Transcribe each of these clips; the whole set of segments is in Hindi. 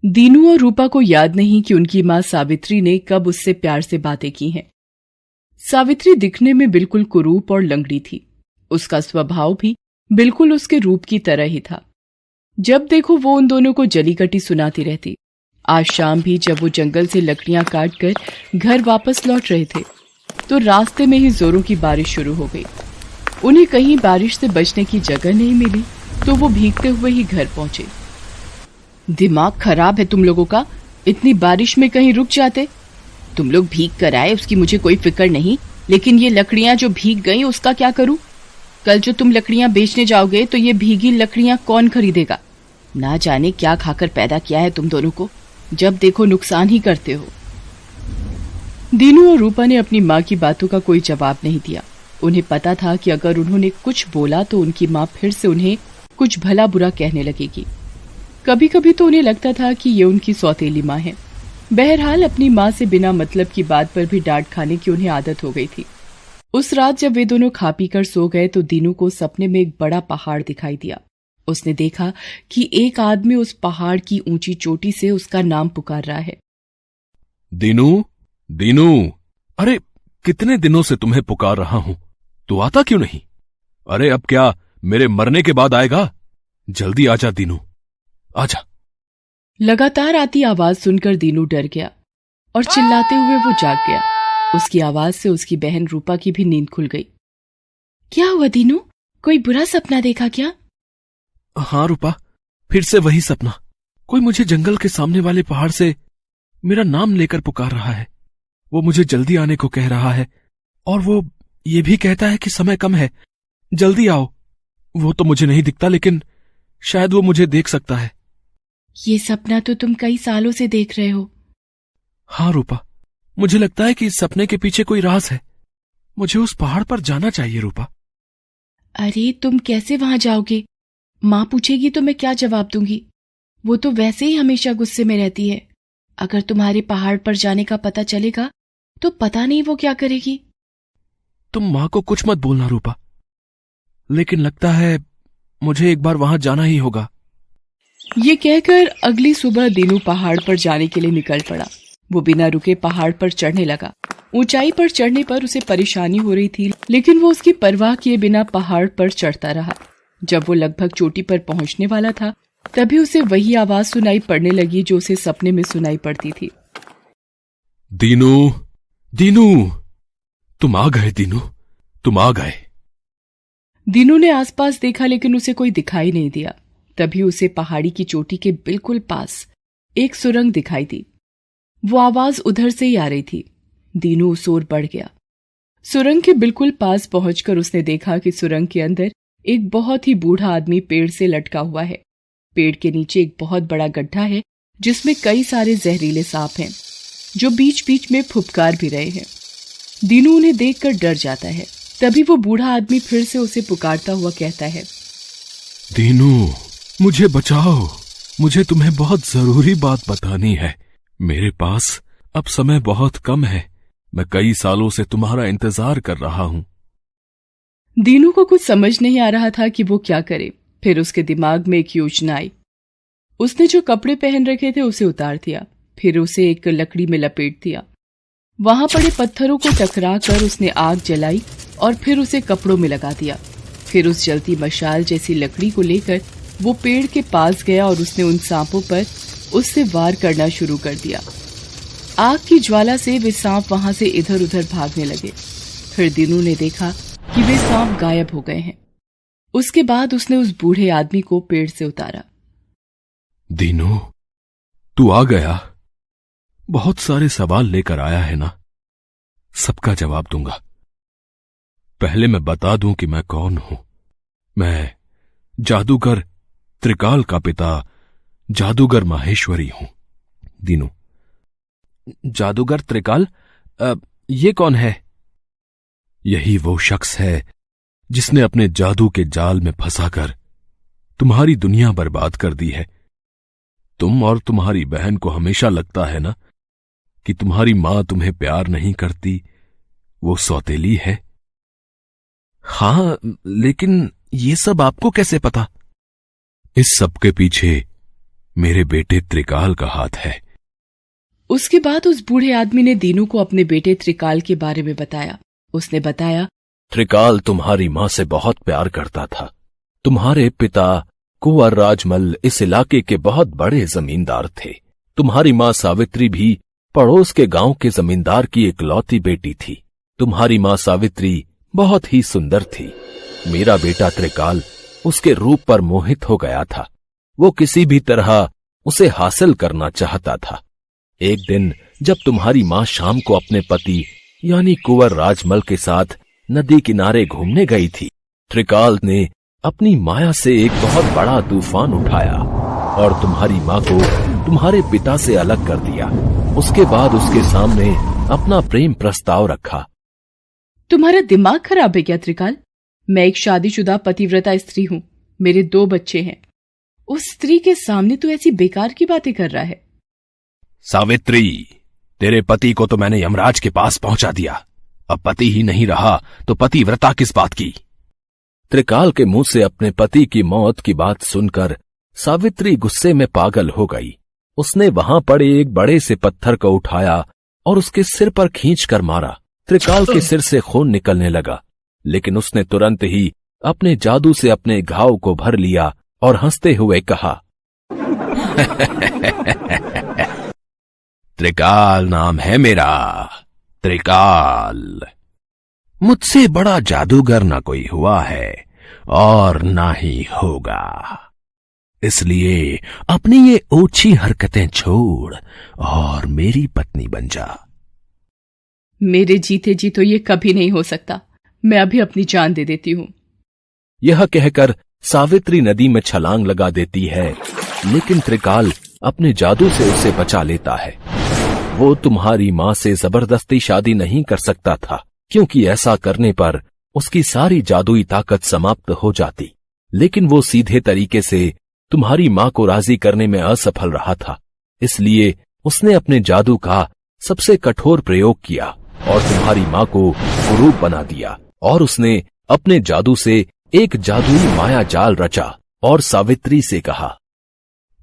दीनू और रूपा को याद नहीं कि उनकी मां सावित्री ने कब उससे प्यार से बातें की हैं। सावित्री दिखने में बिल्कुल कुरूप और लंगड़ी थी। उसका स्वभाव भी बिल्कुल उसके रूप की तरह ही था। जब देखो वो उन दोनों को जली कटी सुनाती रहती। आज शाम भी जब वो जंगल से लकड़ियां काट कर घर वापस लौट रहे थे तो रास्ते में ही जोरों की बारिश शुरू हो गई। उन्हें कहीं बारिश से बचने की जगह नहीं मिली तो वो भीगते हुए ही घर पहुंचे। दिमाग खराब है तुम लोगों का, इतनी बारिश में कहीं रुक जाते। तुम लोग भीग कर आए उसकी मुझे कोई फिक्र नहीं, लेकिन ये लकड़ियां जो भीग गई उसका क्या करूं? कल जो तुम लकड़ियां बेचने जाओगे तो ये भीगी लकड़ियां कौन खरीदेगा? ना जाने क्या खाकर पैदा किया है तुम दोनों को, जब देखो नुकसान ही करते हो। दीनू और रूपा ने अपनी माँ की बातों का कोई जवाब नहीं दिया। उन्हें पता था कि अगर उन्होंने कुछ बोला तो उनकी माँ फिर से उन्हें कुछ भला बुरा कहने लगेगी। कभी कभी तो उन्हें लगता था कि ये उनकी सौतेली माँ है। बहरहाल अपनी माँ से बिना मतलब की बात पर भी डांट खाने की उन्हें आदत हो गई थी। उस रात जब वे दोनों खा पी कर सो गए तो दीनू को सपने में एक बड़ा पहाड़ दिखाई दिया। उसने देखा कि एक आदमी उस पहाड़ की ऊंची चोटी से उसका नाम पुकार रहा है। दीनू, दीनू, अरे कितने दिनों से तुम्हें पुकार रहा हूं, तू आता क्यों नहीं? अरे अब क्या मेरे मरने के बाद आएगा? जल्दी आजा दीनू, आजा। लगातार आती आवाज सुनकर दीनू डर गया और चिल्लाते हुए वो जाग गया। उसकी आवाज से उसकी बहन रूपा की भी नींद खुल गई। क्या हुआ दीनू, कोई बुरा सपना देखा क्या? हाँ रूपा, फिर से वही सपना। कोई मुझे जंगल के सामने वाले पहाड़ से मेरा नाम लेकर पुकार रहा है। वो मुझे जल्दी आने को कह रहा है और वो ये भी कहता है कि समय कम है, जल्दी आओ। वो तो मुझे नहीं दिखता, लेकिन शायद वो मुझे देख सकता है। ये सपना तो तुम कई सालों से देख रहे हो। हाँ रूपा, मुझे लगता है कि इस सपने के पीछे कोई राज है। मुझे उस पहाड़ पर जाना चाहिए रूपा। अरे तुम कैसे वहां जाओगे? माँ पूछेगी तो मैं क्या जवाब दूंगी? वो तो वैसे ही हमेशा गुस्से में रहती है। अगर तुम्हारे पहाड़ पर जाने का पता चलेगा तो पता नहीं वो क्या करेगी। तुम माँ को कुछ मत बोलना रूपा, लेकिन लगता है मुझे एक बार वहां जाना ही होगा। ये कहकर अगली सुबह दीनू पहाड़ पर जाने के लिए निकल पड़ा। वो बिना रुके पहाड़ पर चढ़ने लगा। ऊंचाई पर चढ़ने पर उसे परेशानी हो रही थी, लेकिन वो उसकी परवाह किए बिना पहाड़ पर चढ़ता रहा। जब वो लगभग चोटी पर पहुंचने वाला था तभी उसे वही आवाज सुनाई पड़ने लगी जो उसे सपने में सुनाई पड़ती थी। दीनू, दीनू, तुम आ गए दीनू, तुम आ गए। दीनू ने आसपास देखा लेकिन उसे कोई दिखाई नहीं दिया। तभी उसे पहाड़ी की चोटी के बिल्कुल पास एक सुरंग दिखाई दी। वो आवाज उधर से ही आ रही थी। दीनू उस ओर बढ़ गया। सुरंग के बिल्कुल पास पहुंचकर उसने देखा कि सुरंग के अंदर एक बहुत ही बूढ़ा आदमी पेड़ से लटका हुआ है। पेड़ के नीचे एक बहुत बड़ा गड्ढा है जिसमें कई सारे जहरीले सांप हैं जो बीच बीच में फुफकार भी रहे हैं। दीनू उन्हें देखकर डर जाता है। तभी वो बूढ़ा आदमी फिर से उसे पुकारता हुआ कहता है, दीनू, मुझे बचाओ, मुझे तुम्हें बहुत जरूरी बात बतानी है। मेरे पास अब समय बहुत कम है, मैं कई सालों से तुम्हारा इंतजार कर रहा हूं। दीनू को कुछ समझ नहीं आ रहा था कि वो क्या करे। फिर उसके दिमाग में एक योजना आई। उसने जो कपड़े पहन रखे थे उसे उतार दिया, फिर उसे एक लकड़ी में लपेट दिया। वहां पड़े पत्थरों को टकरा कर उसने आग जलाई और फिर उसे कपड़ों में लगा दिया। फिर उस जलती मशाल जैसी लकड़ी को लेकर वो पेड़ के पास गया और उसने उन सांपों पर उससे वार करना शुरू कर दिया। आग की ज्वाला से वे सांप वहां से इधर उधर भागने लगे। फिर दीनू ने देखा कि वे सांप गायब हो गए हैं। उसके बाद उसने उस बूढ़े आदमी को पेड़ से उतारा। दीनू, तू आ गया। बहुत सारे सवाल लेकर आया है ना, सबका जवाब दूंगा। पहले मैं बता दूं कि मैं कौन हूं। मैं जादूगर त्रिकाल का पिता, जादूगर माहेश्वरी हूं। दीनू, जादूगर त्रिकाल? ये कौन है? यही वो शख्स है जिसने अपने जादू के जाल में फंसाकर तुम्हारी दुनिया बर्बाद कर दी है। तुम और तुम्हारी बहन को हमेशा लगता है ना कि तुम्हारी मां तुम्हें प्यार नहीं करती, वो सौतेली है। हाँ, लेकिन ये सब आपको कैसे पता? इस सब के पीछे मेरे बेटे त्रिकाल का हाथ है। उसके बाद उस बूढ़े आदमी ने दीनू को अपने बेटे त्रिकाल के बारे में बताया। उसने बताया, त्रिकाल तुम्हारी माँ से बहुत प्यार करता था। तुम्हारे पिता कुंवर राजमल इस इलाके के बहुत बड़े जमींदार थे। तुम्हारी माँ सावित्री भी पड़ोस के गांव के जमींदार की इकलौती बेटी थी। तुम्हारी माँ सावित्री बहुत ही सुंदर थी। मेरा बेटा त्रिकाल उसके रूप पर मोहित हो गया था। वो किसी भी तरह उसे हासिल करना चाहता था। एक दिन जब तुम्हारी माँ शाम को अपने पति यानी कुंवर राजमल के साथ नदी किनारे घूमने गई थी, त्रिकाल ने अपनी माया से एक बहुत बड़ा तूफान उठाया और तुम्हारी माँ को तुम्हारे पिता से अलग कर दिया। उसके बाद उसके सामने अपना प्रेम प्रस्ताव रखा। तुम्हारा दिमाग खराब है क्या त्रिकाल? मैं एक शादीशुदा पतिव्रता स्त्री हूँ। मेरे 2 बच्चे हैं। उस स्त्री के सामने तू ऐसी बेकार की बातें कर रहा है। सावित्री, तेरे पति को तो मैंने यमराज के पास पहुंचा दिया। अब पति ही नहीं रहा तो पतिव्रता किस बात की? त्रिकाल के मुंह से अपने पति की मौत की बात सुनकर सावित्री गुस्से में पागल हो गई। उसने वहां पड़े एक बड़े से पत्थर को उठाया और उसके सिर पर खींचकर मारा। त्रिकाल के सिर से खून निकलने लगा, लेकिन उसने तुरंत ही अपने जादू से अपने घाव को भर लिया और हंसते हुए कहा, त्रिकाल नाम है मेरा, त्रिकाल। मुझसे बड़ा जादूगर ना कोई हुआ है और ना ही होगा। इसलिए अपनी ये ओछी हरकतें छोड़ और मेरी पत्नी बन जा। मेरे जीते जी तो ये कभी नहीं हो सकता। मैं अभी अपनी जान दे देती हूँ। यह कहकर सावित्री नदी में छलांग लगा देती है, लेकिन त्रिकाल अपने जादू से उसे बचा लेता है। वो तुम्हारी माँ से जबरदस्ती शादी नहीं कर सकता था, क्योंकि ऐसा करने पर उसकी सारी जादुई ताकत समाप्त हो जाती। लेकिन वो सीधे तरीके से तुम्हारी माँ को राजी करने में असफल रहा था। इसलिए उसने अपने जादू का सबसे कठोर प्रयोग किया और तुम्हारी माँ को कुरूप बना दिया। और उसने अपने जादू से एक जादुई माया जाल रचा और सावित्री से कहा,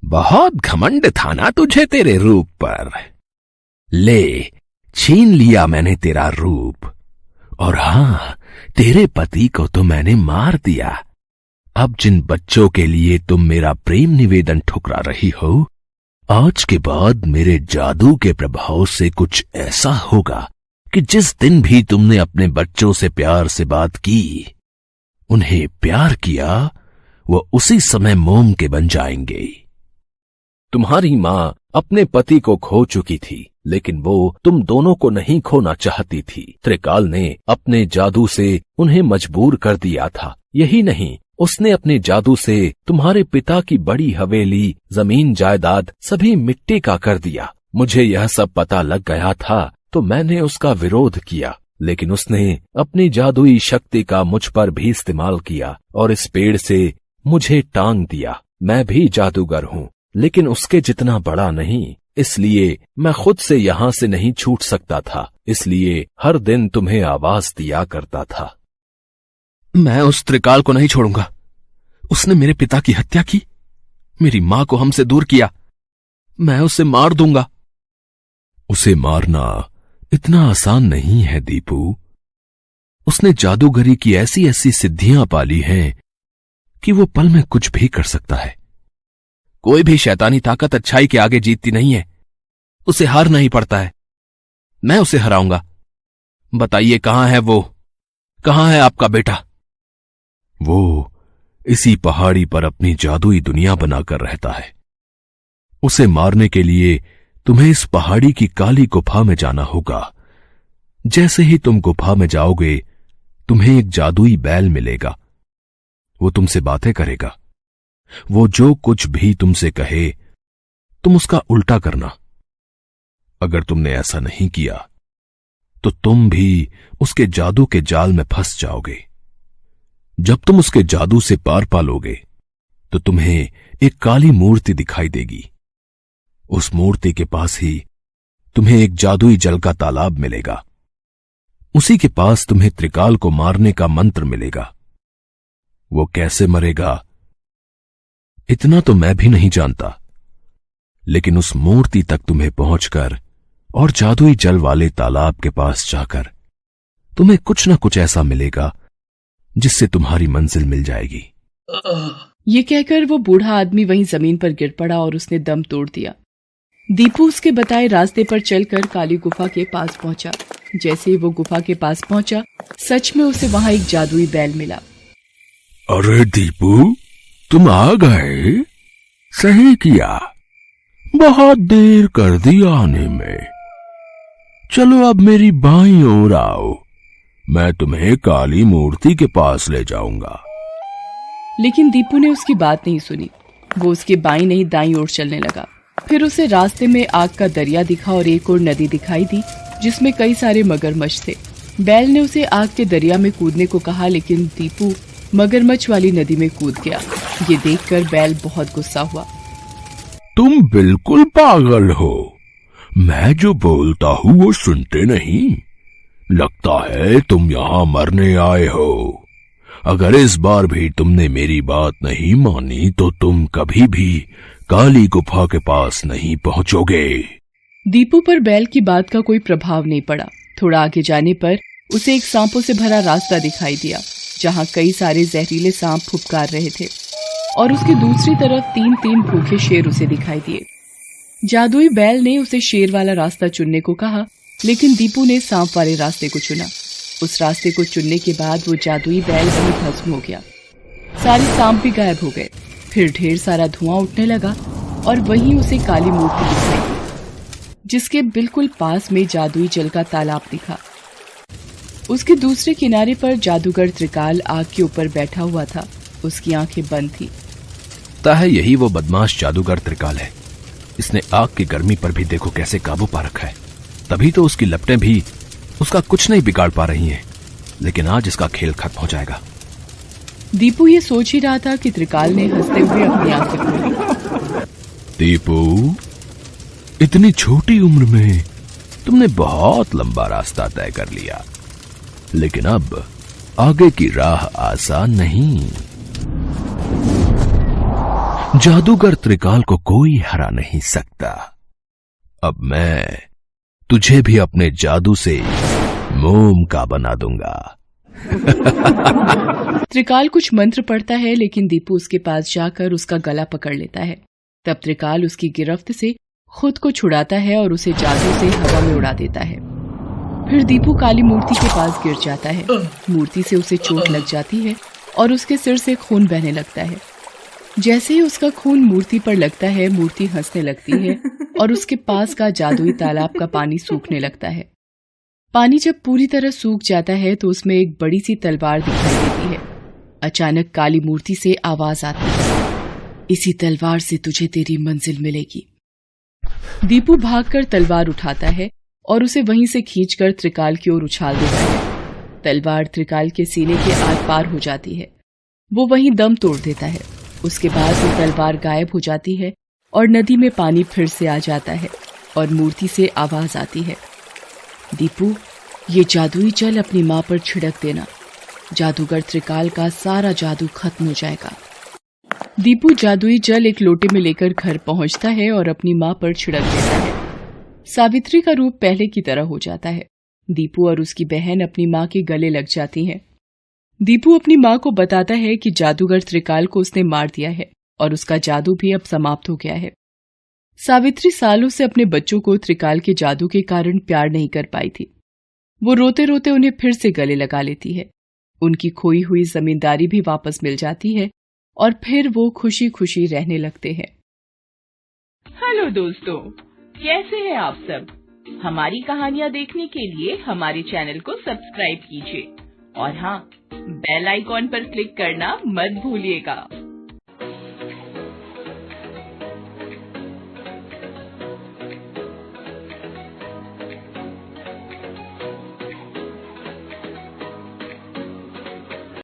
बहुत घमंड था ना तुझे तेरे रूप पर। ले, छीन लिया मैंने तेरा रूप, और हां, तेरे पति को तो मैंने मार दिया। अब जिन बच्चों के लिए तुम मेरा प्रेम निवेदन ठुकरा रही हो, आज के बाद मेरे जादू के प्रभाव से कुछ ऐसा होगा कि जिस दिन भी तुमने अपने बच्चों से प्यार से बात की, उन्हें प्यार किया, वो उसी समय मोम के बन जाएंगे। तुम्हारी मां अपने पति को खो चुकी थी, लेकिन वो तुम दोनों को नहीं खोना चाहती थी। त्रिकाल ने अपने जादू से उन्हें मजबूर कर दिया था। यही नहीं, उसने अपने जादू से तुम्हारे पिता की बड़ी हवेली, जमीन जायदाद सभी मिट्टी का कर दिया। मुझे यह सब पता लग गया था तो मैंने उसका विरोध किया, लेकिन उसने अपनी जादुई शक्ति का मुझ पर भी इस्तेमाल किया और इस पेड़ से मुझे टांग दिया। मैं भी जादूगर हूँ, लेकिन उसके जितना बड़ा नहीं, इसलिए मैं खुद से यहां से नहीं छूट सकता था। इसलिए हर दिन तुम्हें आवाज दिया करता था। मैं उस त्रिकाल को नहीं छोड़ूंगा। उसने मेरे पिता की हत्या की, मेरी मां को हमसे दूर किया। मैं उसे मार दूंगा। उसे मारना इतना आसान नहीं है दीपू। उसने जादूगरी की ऐसी ऐसी सिद्धियां पाली हैं कि वो पल में कुछ भी कर सकता है। कोई भी शैतानी ताकत अच्छाई के आगे जीतती नहीं है। उसे हारना ही पड़ता है। मैं उसे हराऊंगा। बताइए कहां है वो? कहां है आपका बेटा? वो इसी पहाड़ी पर अपनी जादुई दुनिया बनाकर रहता है। उसे मारने के लिए तुम्हें इस पहाड़ी की काली गुफा में जाना होगा। जैसे ही तुम गुफा में जाओगे, तुम्हें एक जादुई बैल मिलेगा। वो तुमसे बातें करेगा। वो जो कुछ भी तुमसे कहे, तुम उसका उल्टा करना। अगर तुमने ऐसा नहीं किया तो तुम भी उसके जादू के जाल में फंस जाओगे। जब तुम उसके जादू से पार पालोगे तो तुम्हें एक काली मूर्ति दिखाई देगी। उस मूर्ति के पास ही तुम्हें एक जादुई जल का तालाब मिलेगा। उसी के पास तुम्हें त्रिकाल को मारने का मंत्र मिलेगा। वो कैसे मरेगा, इतना तो मैं भी नहीं जानता, लेकिन उस मूर्ति तक तुम्हें पहुंचकर और जादुई जल वाले तालाब के पास जाकर तुम्हें कुछ न कुछ ऐसा मिलेगा जिससे तुम्हारी मंजिल मिल जाएगी। ये कहकर वो बूढ़ा आदमी वहीं जमीन पर गिर पड़ा और उसने दम तोड़ दिया। दीपू उसके बताए रास्ते पर चलकर काली गुफा के पास पहुंचा। जैसे ही वो गुफा के पास पहुंचा, सच में उसे वहां एक जादुई बैल मिला। अरे दीपू, तुम आ गए, सही किया, बहुत देर कर दी आने में। चलो अब मेरी बाईं ओर आओ, मैं तुम्हें काली मूर्ति के पास ले जाऊंगा। लेकिन दीपू ने उसकी बात नहीं सुनी। वो उसके बाईं नहीं दाईं ओर चलने लगा। फिर उसे रास्ते में आग का दरिया दिखा और एक और नदी दिखाई दी जिसमें कई सारे मगरमच्छ थे। बैल ने उसे आग के दरिया में कूदने को कहा, लेकिन दीपू मगरमच्छ वाली नदी में कूद गया। ये देखकर बैल बहुत गुस्सा हुआ। तुम बिल्कुल पागल हो, मैं जो बोलता हूँ वो सुनते नहीं। लगता है तुम यहाँ मरने आए हो। अगर इस बार भी तुमने मेरी बात नहीं मानी तो तुम कभी भी काली गुफा के पास नहीं पहुंचोगे। दीपू पर बैल की बात का कोई प्रभाव नहीं पड़ा। थोड़ा आगे जाने पर उसे एक सांपों से भरा रास्ता दिखाई दिया जहाँ कई सारे जहरीले सांप फुफकार रहे थे और उसकी दूसरी तरफ 3-3 भूखे शेर उसे दिखाई दिए। जादुई बैल ने उसे शेर वाला रास्ता चुनने को कहा, लेकिन दीपू ने सांप वाले रास्ते को चुना। उस रास्ते को चुनने के बाद वो जादुई बैल वहीं भस्म हो गया। सारे सांप भी गायब हो गए। फिर ढेर सारा धुआं उठने लगा और वहीं उसे काली मूर्ति दिखाई दी, जिसके बिल्कुल पास में जादुई जल का तालाब दिखा। उसके दूसरे किनारे पर जादूगर त्रिकाल आग के ऊपर बैठा हुआ था। उसकी आंखें बंद थी। है यही वो बदमाश जादूगर त्रिकाल है। इसने आग की गर्मी पर भी देखो कैसे काबू पा रखा है। तभी तो उसकी लपटें भी उसका कुछ नहीं बिगाड़ पा रही हैं। लेकिन आज इसका खेल खत्म हो जाएगा। दीपू ये सोच ही रहा था कि त्रिकाल ने हंसते हुए अपनी आंखें खोली। दीपू, इतनी छोटी उम्र में तुमने बहुत लंबा रास्ता तय कर लिया, लेकिन अब आगे की राह आसान नहीं। जादूगर त्रिकाल को कोई हरा नहीं सकता। अब मैं तुझे भी अपने जादू से मोम का बना दूंगा। त्रिकाल कुछ मंत्र पढ़ता है, लेकिन दीपू उसके पास जाकर उसका गला पकड़ लेता है। तब त्रिकाल उसकी गिरफ्त से खुद को छुड़ाता है और उसे जादू से हवा में उड़ा देता है। फिर दीपू काली मूर्ति के पास गिर जाता है। मूर्ति से उसे चोट लग जाती है और उसके सिर से खून बहने लगता है। जैसे ही उसका खून मूर्ति पर लगता है, मूर्ति हंसने लगती है और उसके पास का जादुई तालाब का पानी सूखने लगता है। पानी जब पूरी तरह सूख जाता है तो उसमें एक बड़ी सी तलवार दिखाई देती है। अचानक काली मूर्ति से आवाज आती है, इसी तलवार से तुझे तेरी मंजिल मिलेगी। दीपू भागकर तलवार उठाता है और उसे वहीं से खींचकर त्रिकाल की ओर उछाल देता है। तलवार त्रिकाल के सीने के आर पार हो जाती है। वो वहीं दम तोड़ देता है। उसके बाद वो तलवार गायब हो जाती है और नदी में पानी फिर से आ जाता है और मूर्ति से आवाज आती है, दीपू, ये जादुई जल अपनी माँ पर छिड़क देना। जादूगर त्रिकाल का सारा जादू खत्म हो जाएगा। दीपू जादुई जल एक लोटे में लेकर घर पहुंचता है और अपनी माँ पर छिड़क देता है। सावित्री का रूप पहले की तरह हो जाता है। दीपू और उसकी बहन अपनी माँ के गले लग जाती हैं। दीपू अपनी माँ को बताता है कि जादूगर त्रिकाल को उसने मार दिया है और उसका जादू भी अब समाप्त हो गया है। सावित्री सालों से अपने बच्चों को त्रिकाल के जादू के कारण प्यार नहीं कर पाई थी। वो रोते रोते उन्हें फिर से गले लगा लेती है। उनकी खोई हुई जमींदारी भी वापस मिल जाती है और फिर वो खुशी खुशी रहने लगते हैं। हेलो दोस्तों, कैसे हैं आप सब? हमारी कहानियाँ देखने के लिए हमारे चैनल को सब्सक्राइब कीजिए और हाँ, बेल आइकॉन पर क्लिक करना मत भूलिएगा।